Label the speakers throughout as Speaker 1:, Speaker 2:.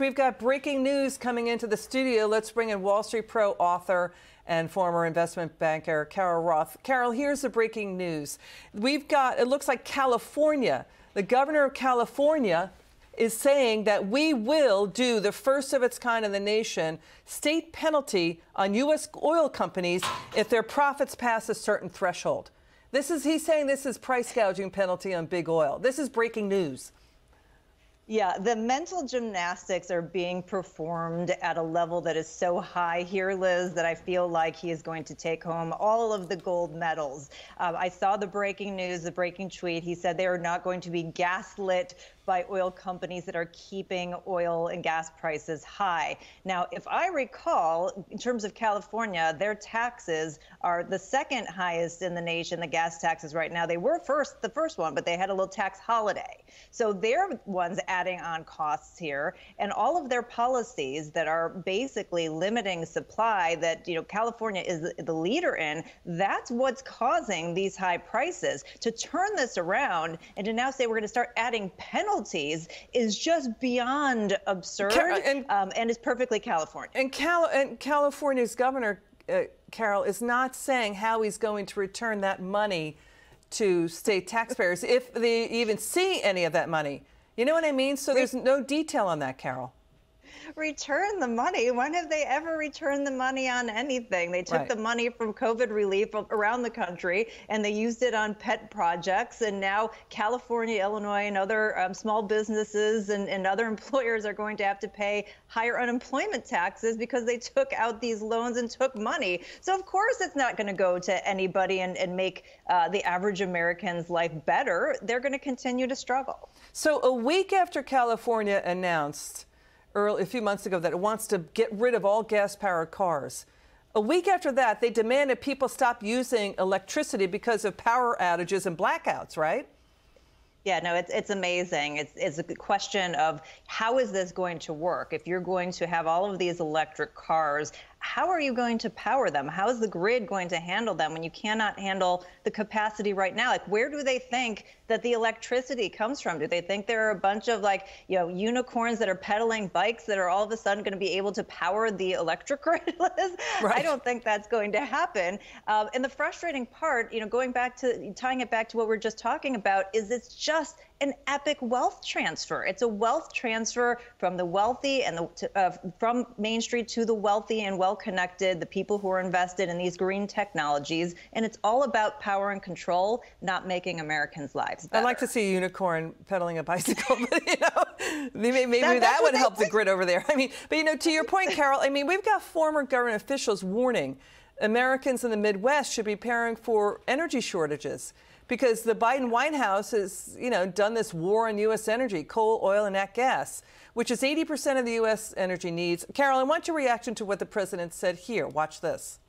Speaker 1: We've got breaking news coming into the studio. Let's bring in Wall Street Pro author and former investment banker Carol Roth. Carol, here's the breaking news. We've got, it looks like California, the governor of California is saying that we will do the first of its kind in the nation state penalty on U.S. oil companies if their profits pass a certain threshold. He's saying this is price gouging penalty on big oil. This is breaking news.
Speaker 2: Yeah, the mental gymnastics are being performed at a level that is so high here, Liz, that I feel like he is going to take home all of the gold medals. I saw the breaking news, the breaking tweet. He said they are not going to be gaslit by oil companies that are keeping oil and gas prices high. Now, if I recall, in terms of California, their taxes are the second highest in the nation, the gas taxes right now. They were the first one, but they had a little tax holiday. So they're ones adding on costs here, and all of their policies that are basically limiting supply that, California is the leader in, that's what's causing these high prices. To turn this around and to now say we're going to start adding penalties is just beyond absurd and is perfectly California. And
Speaker 1: California's governor, Carol, is not saying how he's going to return that money to state taxpayers, if they even see any of that money. You know what I mean? So there's no detail on that, Carol.
Speaker 2: Return the money? When have they ever returned the money on anything? They took the money from COVID relief around the country and they used it on pet projects. And now California, Illinois, and other small businesses and other employers are going to have to pay higher unemployment taxes because they took out these loans and took money. So of course it's not going to go to anybody and make the average American's life better. They're going to continue to struggle.
Speaker 1: So a week after California announced a few months ago that it wants to get rid of all gas-powered cars, a week after that, they demanded people stop using electricity because of power outages and blackouts, right?
Speaker 2: Yeah, no, it's amazing. It's a question of how is this going to work? If you're going to have all of these electric cars, how are you going to power them? How is the grid going to handle them when you cannot handle the capacity right now? Like, where do they think that the electricity comes from? Do they think there are a bunch of unicorns that are pedaling bikes that are all of a sudden going to be able to power the electric grid? Right. I don't think that's going to happen. And the frustrating part, tying it back to what we're just talking about, is it's just an epic wealth transfer. It's a wealth transfer from the wealthy and from Main Street to the wealthy and well-connected, the people who are invested in these green technologies. And it's all about power and control, not making Americans' lives better.
Speaker 1: I'd like to see a unicorn pedaling a bicycle, but maybe that would help the grid over there. But to your point, Carol, we've got former government officials warning Americans in the Midwest should be preparing for energy shortages, because the Biden White House has, done this war on U.S. energy, coal, oil, and nat gas, which is 80% of the U.S. energy needs. Carol, I want your reaction to what the president said here. Watch this.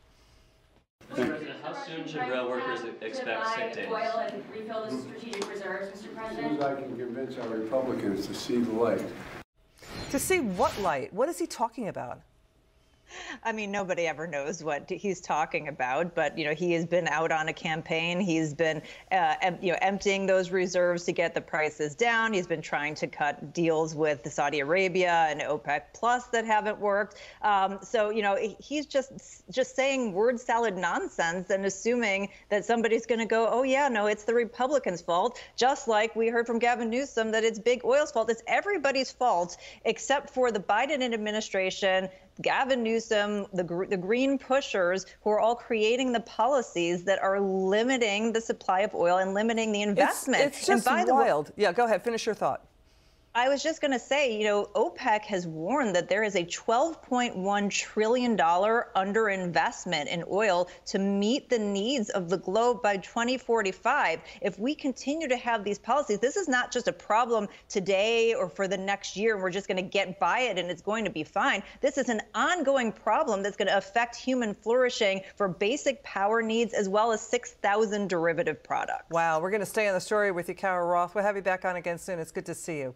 Speaker 3: Mr. President, how soon should rail workers expect sick days?
Speaker 4: Oil and refill the strategic reserves, Mr. President?
Speaker 5: As soon as I can convince our Republicans to see the light.
Speaker 1: To see what light? What is he talking about?
Speaker 2: Nobody ever knows what he's talking about, but, he has been out on a campaign. He's been, emptying those reserves to get the prices down. He's been trying to cut deals with Saudi Arabia and OPEC Plus that haven't worked. He's just saying word salad nonsense and assuming that somebody's going to go, oh, yeah, no, it's the Republicans' fault, just like we heard from Gavin Newsom that it's big oil's fault. It's everybody's fault except for the Biden administration, Gavin Newsom, the green pushers who are all creating the policies that are limiting the supply of oil and limiting the investment.
Speaker 1: It's just wild. Yeah, go ahead. Finish your thought.
Speaker 2: I was just going to say, OPEC has warned that there is a $12.1 trillion underinvestment in oil to meet the needs of the globe by 2045. If we continue to have these policies, this is not just a problem today or for the next year, and we're just going to get by it and it's going to be fine. This is an ongoing problem that's going to affect human flourishing for basic power needs as well as 6,000 derivative products.
Speaker 1: Wow. We're going to stay on the story with you, Carol Roth. We'll have you back on again soon. It's good to see you.